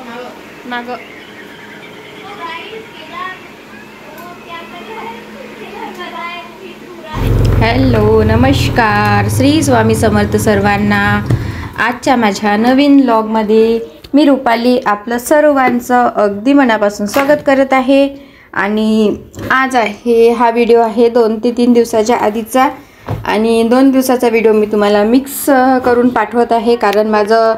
माग हॅलो नमस्कार, श्री स्वामी समर्थ सर्वांना। आजच्या माझ्या नवीन व्लॉगमध्ये मी रुपाली आपलं सर्वांचं अगदी मनापासून स्वागत करत आहे। आणि आज हा व्हिडिओ आहे 2 ते 3 दिवसाच्या आधीचा, आणि 2 दिवसाचा व्हिडिओ मी तुम्हाला मिक्स करून पाठवत आहे, कारण माझं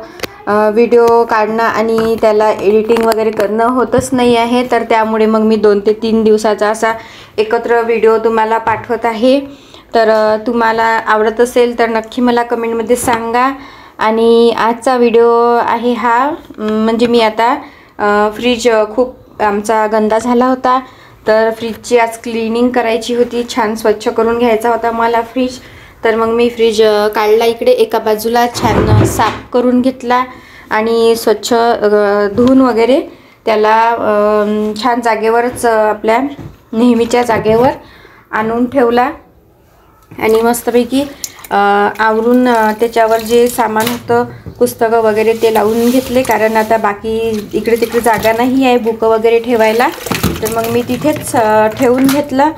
व्हिडिओ काढणं आणि त्याला एडिटिंग वगैरे करणं होतच नाही आहे। तर त्यामुळे मग मी 2 ते 3 दिवसाचा असा एकत्र व्हिडिओ तुम्हाला पाठवत आहे। तर तुम्हाला आवडत असेल तर नक्की मला कमेंटमध्ये सांगा। आणि आजचा व्हिडिओ आहे हा, म्हणजे मी आता फ्रीज खूप आमचा गंदा झाला होता, तर फ्रीजची आज क्लीनिंग करायची होती, छान स्वच्छ करून घ्यायचा होता मला फ्रीज। तर मग मी फ्रीज काढला, इकडे एका बाजूला छान साफ करून घेतला आणि स्वच्छ धुवून वगैरे त्याला छान जागेवरच आपल्या नेहमीच्या जागेवर आणून ठेवला। आणि मस्तपैकी आवरून त्याच्यावर जे सामान होतं, पुस्तकं वगैरे ते लावून घेतले, कारण आता बाकी इकडे तिकडे जागा नाही आहे बुकं वगैरे ठेवायला। तर मग मी तिथेच ठेवून घेतलं।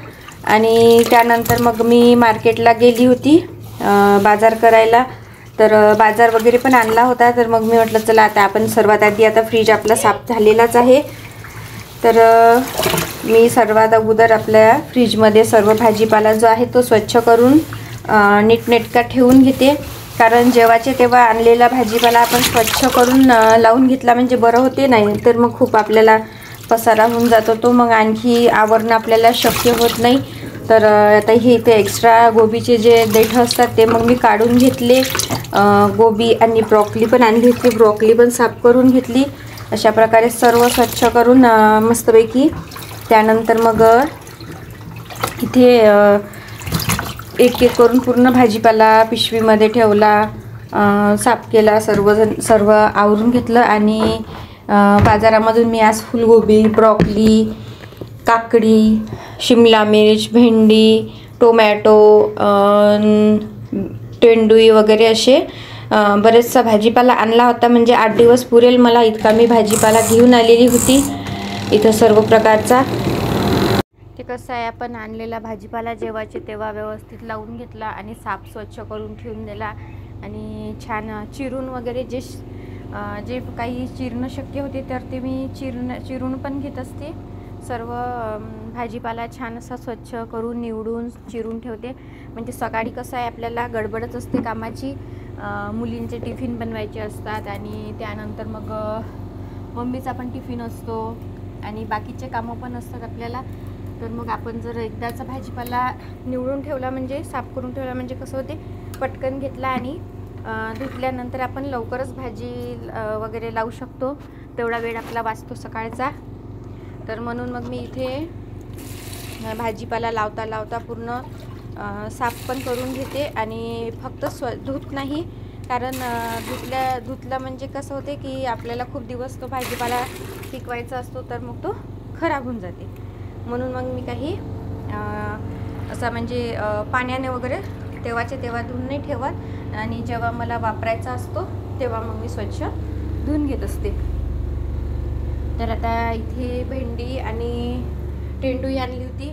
आणि त्यानंतर मग मी मार्केटला गेली होती बाजार करायला, तर बाजार वगैरे पण आणला होता। तर मग मी म्हटलं चला आता आपण सर्वात आधी, आता फ्रीज आपला साफ झालेलाच आहे, तर मी सर्वात अगोदर आपल्या फ्रीजमध्ये सर्व भाजीपाला जो आहे तो स्वच्छ करून नीटनेटका ठेवून घेते। कारण जेव्हाचे तेव्हा आणलेला भाजीपाला आपण स्वच्छ करून लावून घेतला म्हणजे बरं होते, नाही तर मग खूप आपल्याला पसारा होऊन जातो, तो मग आणखी आवरणं आपल्याला शक्य होत नाही। तर आता हे इथे एक्स्ट्रा गोबीचे जे देठ असतात ते मग मी काढून घेतले। गोबी आणि ब्रॉकली पण आणली होती, ब्रॉकली पण साफ करून घेतली। अशा प्रकारे सर्व स्वच्छ करून मस्तपैकी त्यानंतर मग इथे एक एक करून पूर्ण भाजीपाला पिशवीमध्ये ठेवला, साफ केला, सर्व आवरून घेतलं। आणि बाजारामधून मी आज फुलगोबी, ब्रॉकली, काकडी, शिमला मिर्च, भेंडी, टोमॅटो, तेंडुई वगैरे असे बरेचसा भाजीपाला आणला होता, म्हणजे 8 दिवस पुरेल मला इतका मी भाजीपाला घेऊन आलेली होती इथं सर्व प्रकारचा। ते कसं आहे, आपण आणलेला भाजीपाला जेव्हाचे तेव्हा व्यवस्थित लावून घेतला आणि साफ स्वच्छ करून ठेवून दिला, आणि छान चिरून वगैरे जे काही चिरणं शक्य होते तर ते मी चिरून पण घेत असते। सर्व भाजीपाला छान असा स्वच्छ करून निवडून चिरून ठेवते, म्हणजे सकाळी कसं आहे आपल्याला गडबडच असते कामाची, मुलींचे टिफिन बनवायचे असतात, आणि त्यानंतर मग मम्मीचा पण टिफिन असतो आणि बाकीचे कामं पण असतात आपल्याला। तर मग आपण जर एकदाचा भाजीपाला निवडून ठेवला, म्हणजे साफ करून ठेवला, म्हणजे कसं होते पटकन घेतला आणि धुतल्यानंतर आपण लवकरच भाजी वगैरे लावू शकतो, तेवढा वेळ आपला वाचतो सकाळचा। तर म्हणून मग मी इथे भाजीपाला लावता लावता पूर्ण साफ पण करून घेते, आणि फक्त धुत नाही, कारण धुतला म्हणजे कसं होते की आपल्याला खूप दिवस तो भाजीपाला टिकवायचा असतो, तर मग तो खराब होऊन जाते। म्हणून मग मी काही असा म्हणजे पाण्याने वगैरे तेव्हाच्या तेव्हा धुवून नाही ठेवत, आणि जेव्हा मला वापरायचा असतो तेव्हा मग मी स्वच्छ धुवून घेत असते। तर आता इथे भेंडी आणि तेंडुई आणली होती,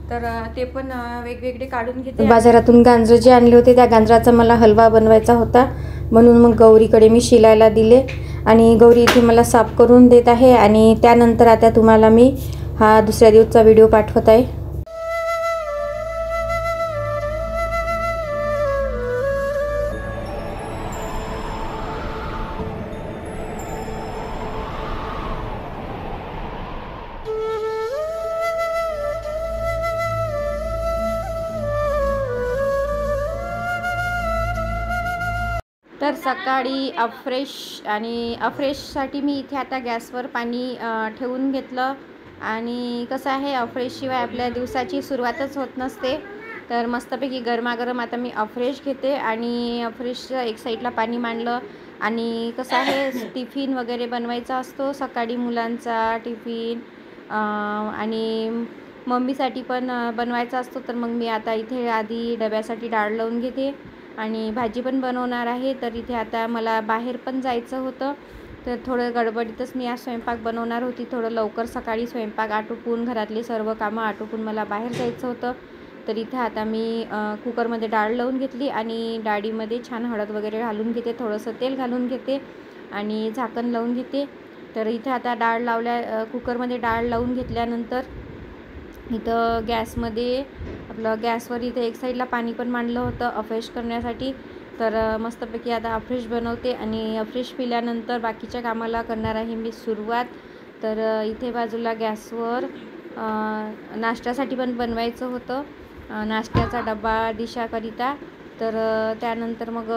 तर ते पण वेगवेगळे काढून घेते। बाजारातून गाजर जे आणले होते त्या गाजराचा मला हलवा बनवायचा होता, म्हणून मग गौरीकडे मी शिलायला दिले, आणि गौरी इथे मला साफ करून देत आहे। आणि त्यानंतर आता तुम्हाला मी हा दुसऱ्या दिवसचा व्हिडिओ पाठवत आहे। तर सकाळी अफ्रेशसाठी मी इथे आता गॅसवर पाणी ठेवून घेतलं, आणि कसं आहे अफ्रेशशिवाय आपल्या दिवसाची सुरुवातच होत नसते। तर मस्तपैकी गरमागरम आता मी अफ्रेश घेते, आणि अफ्रेशचं एक साईडला पाणी मांडलं, आणि कसं आहे टिफिन वगैरे बनवायचा असतो सकाळी, मुलांचा टिफिन आणि मम्मीसाठी पण बनवायचा असतो। तर मग मी आता इथे आधी डब्यासाठी डाळ लावून घेते, आणि भाजी पण बनवणार आहे। तर इथे आता मला बाहेर पण जायचं होतं, तर थोडं गडबडीतच मी आज स्वयंपाक बनवणार होती. थोडं लवकर सकाळी स्वयंपाक आटोपून घरातली सर्व कामं आटोपून मला बाहेर जायचं होतं. तर इथे आता मी कुकरमध्ये डाळ लावून घेतली आणि डाळीमध्ये छान हळद वगैरे घालून घेते, थोडंसं तेल घालून घेते आणि झाकण लावून घेते. तर इथे आता डाळ लावल्या कुकरमध्ये डाळ लावून घेतल्यानंतर इथं गॅसवर इथे एक साईडला पाणी पण मांडलं होतं अफ्रेश करण्यासाठी. तर मस्तपैकी आता अफ्रेश बनवते आणि अफ्रेश पिल्यानंतर बाकीच्या कामाला करणार आहे मी सुरुवात. तर इथे बाजूला गॅसवर नाश्त्यासाठी पण बनवायचं होतं, नाश्त्याचा डबा दिशाकरिता. तर त्यानंतर मग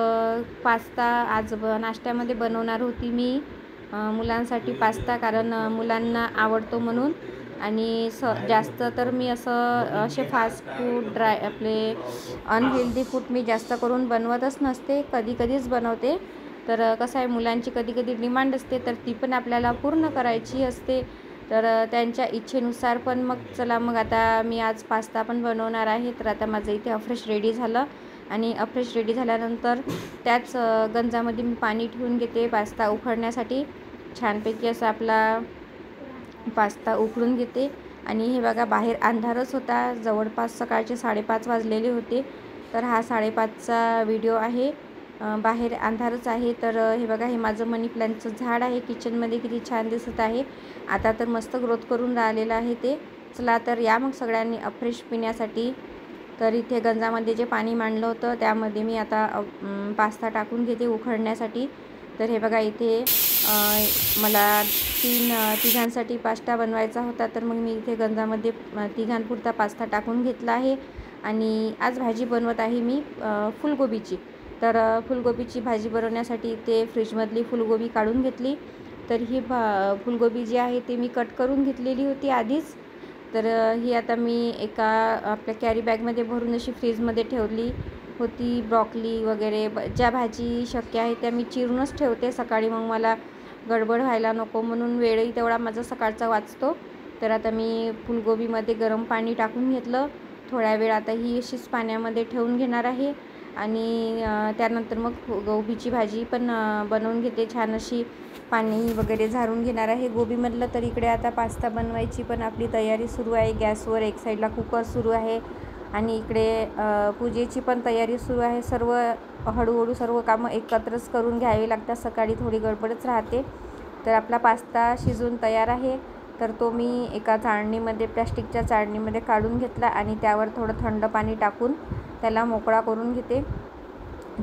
पास्ता आज नाश्त्यामध्ये बनवणार होती मी मुलांसाठी पास्ता, कारण मुलांना आवडतो म्हणून. आणि जास्त तर मी असे फास्ट फूड आपले अनहेल्दी फूड मी जास्त करून बनवतच नसते, कधीच बनवते. तर कसं आहे, मुलांची कधी डिमांड असते तर ती पण आपल्याला पूर्ण करायची असते. तर त्यांच्या इच्छेनुसार पण मग चला मग आता मी आज पास्ता पण बनवणार आहे. तर आता माझं इथे अफ्रेश रेडी झालं आणि अफ्रेश रेडी झाल्यानंतर त्याच गंजामध्ये मी पाणी ठेवून घेते पास्ता उकडण्यासाठी. छानपैकी असा आपला पास्ता उकडून घेते. आणि हे बघा, बाहेर अंधारच होता, जवळपास सकाळचे 5:30 वाजलेले होते. तर हा 5:30चा व्हिडिओ आहे, बाहेर अंधारच आहे. तर हे बघा, हे माझं मनी प्लॅन्टचं झाड आहे किचनमध्ये, किती छान दिसत आहे. आता तर मस्त ग्रोथ करून राहिलेलं आहे ते. चला तर या मग सगळ्यांनी अफ्रेश पिण्यासाठी. तर इथे गंजामध्ये जे पाणी मांडलं होतं त्यामध्ये मी आता पास्ता टाकून घेते उकडण्यासाठी. तर हे बघा, इथे मला तिघांसाठी पास्ता बनवायचा होता. तर मग मी इथे गंजामध्ये तिघांपुरता पास्ता टाकून घेतला आहे. आणि आज भाजी बनवत आहे मी फुलगोबीची. तर फुलगोबीची भाजी बनवण्यासाठी इथे फ्रीजमधली फुलगोबी काढून घेतली. तर ही फुलगोबी जी आहे ती मी कट करून घेतलेली होती आधीच. तर ही आता मी एका आपल्या कॅरी बॅगमध्ये भरून अशी फ्रीजमध्ये ठेवली होती. ब्रॉकली वगैरे ज्या भाजी शक्य आहे त्या मी चिरूनच ठेवते सकाळी, मग मला गडबड व्हायला नको म्हणून, वेळही तेवढा माझा सकाळचा वाचतो. तर आता मी फुलगोबीमध्ये गरम पाणी टाकून घेतलं. थोड्या वेळ आता ही अशीच पाण्यामध्ये ठेवून घेणार आहे. आणि त्यानंतर मग गोबीची भाजी पण बनवून घेते, छान अशी पाणी वगैरे झारून घेणार आहे गोबीमधलं. तर इकडे आता पास्ता बनवायची पण आपली तयारी सुरू आहे. गॅसवर एक साईडला कुकर सुरू आहे आणि इकडे पूजेची पण तयारी सुरू आहे. सर्व हळूहळू सर्व कामं एकत्रच करून घ्यावी लागतात, सकाळी थोडी गडबडच राहते. तर आपला पास्ता शिजून तयार आहे. तर तो मी एका चाळणीमध्ये, प्लॅस्टिकच्या चाळणीमध्ये काढून घेतला आणि त्यावर थोडं थंड पाणी टाकून त्याला मोकळा करून घेते.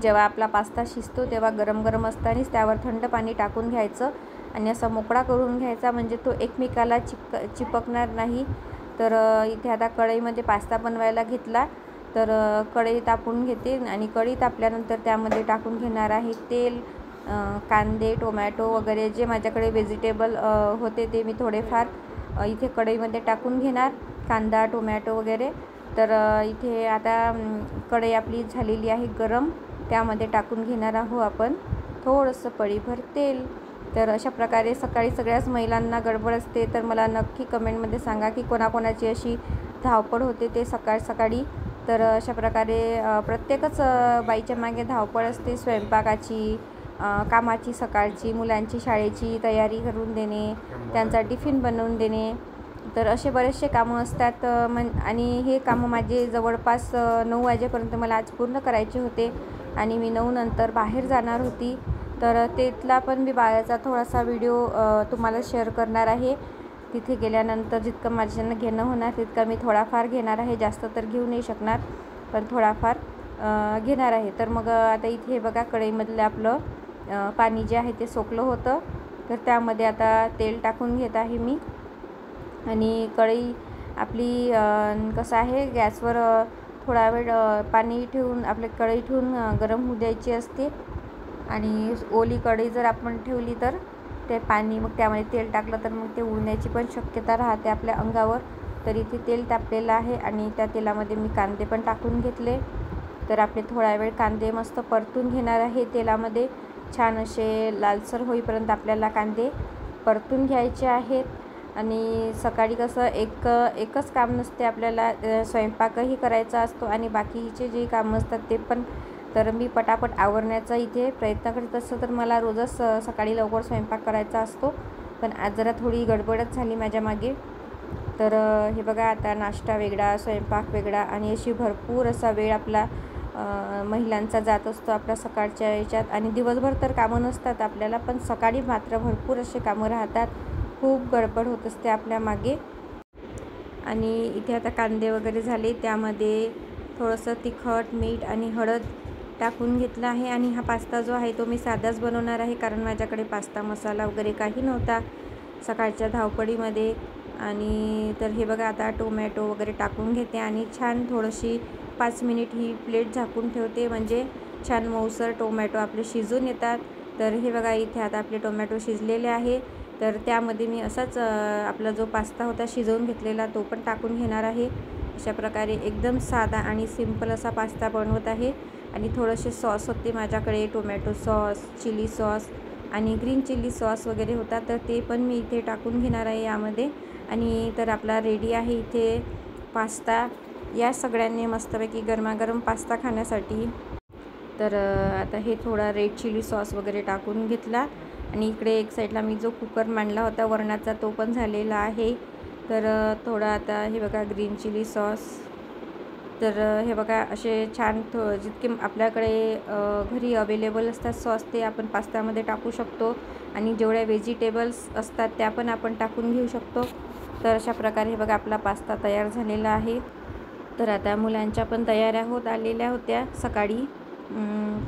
जेव्हा आपला पास्ता शिजतो तेव्हा गरम असतानाच त्यावर थंड पाणी टाकून घ्यायचं आणि असा मोकळा करून घ्यायचा, म्हणजे तो एकमेकाला चिपकणार नाही. तर इथे आता कढईमध्ये पास्ता बनवायला घेतला. तर कढई तापून घेते आणि कढई तापल्यानंतर त्यामध्ये टाकून घेणार आहे तेल, कांदे, टोमॅटो वगैरे जे माझ्याकडे व्हेजिटेबल होते ते मी थोडेफार इथे कढईमध्ये टाकून घेणार, कांदा, टोमॅटो वगैरे. तर इथे आता कढई आपली झालेली आहे गरम, त्यामध्ये टाकून घेणार आहोत आपण थोडंसं पळीभर तेल. तर अशा प्रकारे सकाळी सगळ्याच महिलांना गडबड असते. तर मला नक्की कमेंटमध्ये सांगा की कोणाकोणाची अशी धावपळ होते ते सकाळी. तर अशा प्रकारे प्रत्येकच बाईच्या मागे धावपळ असते, स्वयंपाकाची, कामाची, सकाळची, मुलांची शाळेची तयारी करून देणे, त्यांचा टिफिन बनवून देणे. तर असे बरेचसे कामं असतात. आणि हे कामं माझे जवळपास 9 वाजेपर्यंत मला आज पूर्ण करायचे होते आणि मी 9 नंतर बाहेर जाणार होती. तर तिथला पण मी बाहेरचा थोडासा व्हिडिओ तुम्हाला शेअर करणार आहे. तिथे गेल्यानंतर जितकं माझ्यानं घेणं होणार तितकं मी थोडाफार घेणार आहे, जास्त तर घेऊ नाही शकणार पण थोडाफार घेणार आहे. तर मग आता इथे बघा, कढईमधलं आपलं पाणी जे आहे ते सोकलं होतं. तर त्यामध्ये आता तेल टाकून घेत आहे मी. आणि कढई आपली कसं आहे, गॅसवर थोडा वेळ पाणी ठेवून आपली कढई ठेवून गरम होऊ द्यायची असते. आणि ओली कढई जर आपण ठेवली तर ते पाणी, मग त्यामध्ये तेल टाकलं तर मग ते उडण्याची पण शक्यता राहते आपल्या अंगावर. तर इथे तेल तापलेलं आहे आणि त्या तेलामध्ये मी कांदे पण टाकून घेतले. तर आपले थोडा वेळ कांदे मस्त परतून घेणार आहे तेलामध्ये, छान असे लालसर होईपर्यंत आपल्याला कांदे परतून घ्यायचे आहेत. आणि सकाळी कसं एकच काम नसते, आपल्याला स्वयंपाकही करायचा असतो आणि बाकीचे जे कामं असतात ते पण तर मी पटापट आवरण्याचा इथे प्रयत्न करत असतो. तर मला रोजच सकाळी लवकर स्वयंपाक करायचा असतो, पण आज जरा थोडी गडबडच झाली माझ्या मागे. तर हे बघा, आता नाश्ता वेगळा, स्वयंपाक वेगळा आणि अशी भरपूर असा वेळ आपला महिलांचा जात असतो आपल्या सकाळच्या याच्यात. आणि दिवसभर तर कामं नसतात आपल्याला, पण सकाळी मात्र भरपूर असे कामं राहतात. खूप गडबड होत असते आपल्या मागे. आणि इथे आता कांदे वगैरे झाले, त्यामध्ये थोडंसं तिखट, मीठ आणि हळद टाकून घेतलं आहे. आणि हा पास्ता जो आहे तो मी साधाच बनवणार आहे, कारण माझ्याकडे पास्ता मसाला वगैरे काही नव्हता सकाळच्या धावपळीमध्ये. आणि तर हे बघा, आता टोमॅटो वगैरे टाकून घेते आणि छान थोडीशी 5 मिनिट ही प्लेट झाकून ठेवते, म्हणजे छान मऊसर टोमॅटो आपले शिजून येतात. तर हे बघा, इथे आता आपले टोमॅटो शिजलेले आहे. तर त्यामध्ये मी असाच आपला जो पास्ता होता शिजवून घेतलेला तो पण टाकून घेणार आहे. अशा प्रकारे एकदम साधा आणि सिंपल असा पास्ता बनवत आहे. आणि थोडेसे सॉस होते माझ्याकडे, टोमॅटो सॉस, चिली सॉस आणि ग्रीन चिली सॉस वगैरे होता, तर ते पण मी इथे टाकून घेणार आहे यामध्ये. आणि तर आपला रेडी आहे इथे पास्ता. या सगळ्यांनी मस्तपैकी गरमागरम पास्ता खाण्यासाठी. तर आता हे थोडा रेड चिली सॉस वगैरे टाकून घेतला. आणि इकडे एक साईडला मी जो कुकर मांडला होता वरणाचा तो पण झालेला आहे. तर थोडा आता हे बघा ग्रीन चिली सॉस. तर हे बघा, असे छान जितके आपल्याकडे घरी अवेलेबल असतात सॉस ते आपण पास्त्यामध्ये टाकू शकतो. आणि जेवढ्या व्हेजिटेबल्स असतात त्या पण आपण टाकून घेऊ शकतो. तर अशा प्रकारे हे बघा आपला पास्ता तयार झालेला आहे. तर आता मुलांच्या पण तयाऱ्या होत आलेल्या होत्या सकाळी.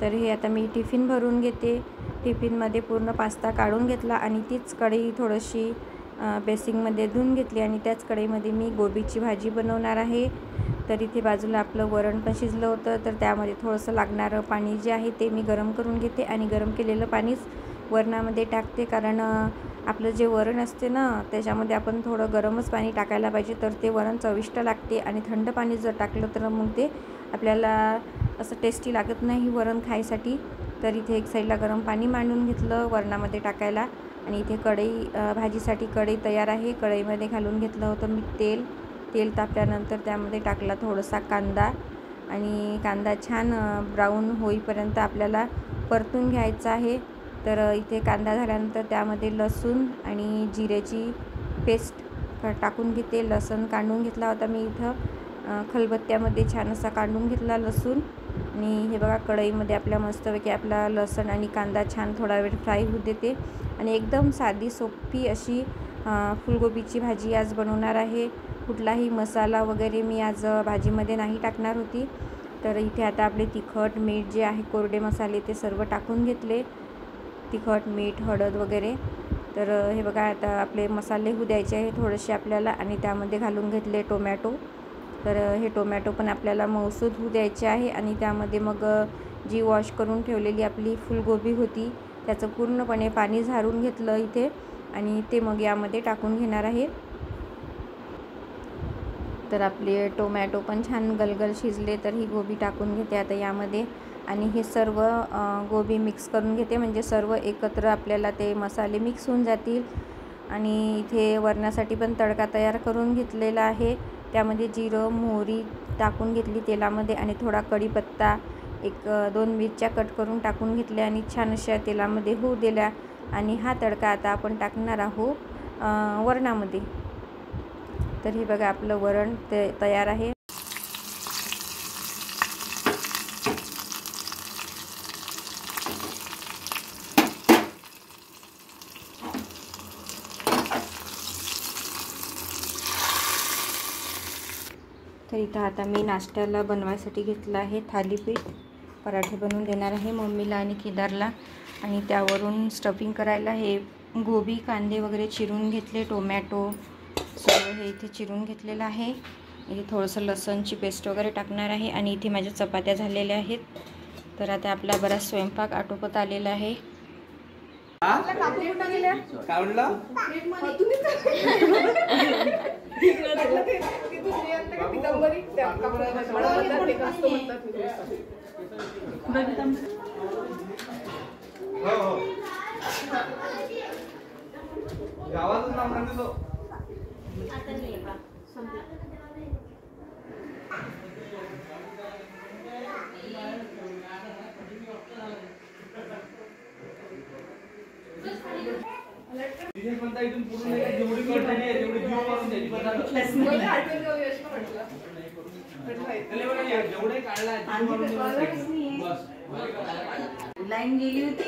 तर हे आता मी टिफिन भरून घेते. टिफिनमध्ये पूर्ण पास्ता काढून घेतला आणि तीच कढई थोडीशी बेसिंगमध्ये धुवून घेतली आणि त्याच कढईमध्ये मी गोबीची भाजी बनवणार आहे. तर इथे बाजूला आपलं वरण पण शिजलं होतं, तर त्यामध्ये थोडंसं लागणारं पाणी जे आहे ते मी गरम करून घेते आणि गरम केलेलं पाणीच वरणामध्ये टाकते, कारण आपलं जे वरण असते ना त्याच्यामध्ये आपण थोडं गरमच पाणी टाकायला पाहिजे, तर ते वरण चविष्ट लागते. आणि थंड पाणी जर टाकलं तर मग ते आपल्याला असं टेस्टी लागत नाही वरण खायसाठी. तर इथे एक साईडला गरम पाणी मांडून घेतलं वरणामध्ये टाकायला. आणि इथे भाजीसाठी कढई तयार आहे. कढईमध्ये घालून घेतलं होतं मी तेल तापल्यानंतर त्यामध्ये टाकला थोडासा कांदा. आणि कांदा छान ब्राऊन होईपर्यंत आपल्याला परतून घ्यायचा आहे. तर इथे कांदा झाल्यानंतर त्यामध्ये लसूण आणि जिऱ्याची पेस्ट टाकून घेते. लसूण काढून घेतला होता मी इथं खलबत्त्यामध्ये, छान असा काढून घेतला लसूण. आणि हे बघा, कढईमध्ये आपल्या मस्तपैकी आपला लसूण आणि कांदा छान थोडा वेळ फ्राय होऊ देते. आणि एकदम साधी सोपी अशी फुलगोबीची भाजी आज बनवणार आहे. कुठलाही मसाला वगैरे मी आज भाजीमध्ये नाही टाकणार होती. तर इथे आता आपले तिखट, मीठ जे आहे, कोरडे मसाले ते सर्व टाकून घेतले. तिखट, मीठ, हळद वगैरे. तर हे बघा, आता आपले मसाले होऊ द्यायचे आहे थोडेसे आपल्याला. आणि त्यामध्ये घालून घेतले टोमॅटो. तर हे टोमॅटो पण आपल्याला मऊसूद होऊ द्यायचे आहे. आणि त्यामध्ये मग जी वॉश करून ठेवलेली आपली फुलगोबी होती त्याचं पूर्णपणे पाणी झारून घेतलं इथे. आणि ते मग यामध्ये टाकून घेणार आहे. तर आपले टोमॅटो पण छान गलगल शिजले, तर ही गोबी टाकून घेते आता यामध्ये. आणि हे सर्व गोबी मिक्स करून घेते, म्हणजे सर्व एकत्र आपल्याला ते मसाले मिक्स होऊन जातील. आणि इथे वरणासाठी पण तडका तयार करून घेतलेला आहे. त्यामध्ये जिरं, मोहरी टाकून घेतली तेलामध्ये आणि थोडा कढीपत्ता, 1-2 मिरच्या कट करून टाकून घेतल्या आणि छान अशा तेलामध्ये होऊ दिल्या. आणि हा तडका आता आपण टाकणार आहोत वरणामध्ये. तर हे बघा, आपलं वरण तयार आहे. तर इथं आता मी नाश्त्याला बनवायसाठी घेतलं आहे थालीपीठ. पराठे बनवून देणार आहे मम्मीला आणि केदारला. आणि त्यावरून स्टफिंग करायला हे गोबी, कांदे वगैरे चिरून घेतले, टोमॅटो सगळं हे इथे चिरून घेतलेलं आहे. इथे थोडंसं लसणची पेस्ट वगैरे टाकणार आहे. आणि इथे माझ्या चपात्या झालेल्या आहेत. तर आता आपला बराच स्वयंपाक आटोपत आलेला आहे. गावातच नाव सांगितलं. विशेष म्हणता इथून पूर्ण नाही का, जेवढी कळत नाही तेवढी जीव मारून द्यायची पदार्थ. त्याला बघा, जेवढे काढला जीव मारून द्यायचं. बस. लाईन गेली होती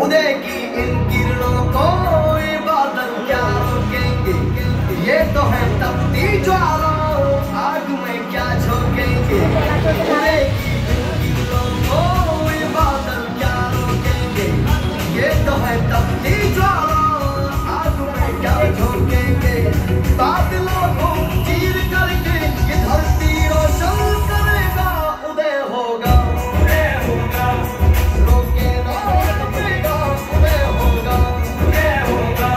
उदय की इन किरणों को ये बादल क्या रोकेंगे? ये तो है तपती ज्वालाओं, आग में क्या झोंकेंगे? उदय की इन किरणों को ये बादल क्या रोकेंगे? ये तो है तपती ज्वालाओं, आग में क्या झोंकेंगे? बादलों को चीर करके ये धरती रोशन करेगा, उदय होगा, उदय होगा, रोके ना रोकेगा, उदय होगा, उदय होगा,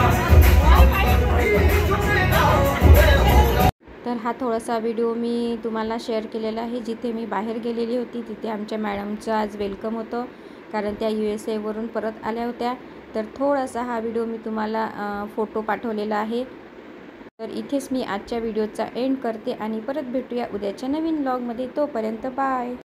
झुकेगा, उदय होगा। तर हा थोडासा व्हिडिओ मी तुम्हाला शेअर केलेला आहे. जिथे मी बाहेर गेलेली होती तिथे आमच्या मॅडमचं आज वेलकम होतं, कारण त्या USA वरून परत आल्या होत्या. तर थोडासा हा व्हिडिओ मी तुम्हाला फोटो पाठवलेला आहे. तर इथेच मी आजच्या व्हिडिओचा एंड करते आणि परत भेटूया उद्याच्या नवीन व्लॉगमध्ये. तोपर्यंत बाय.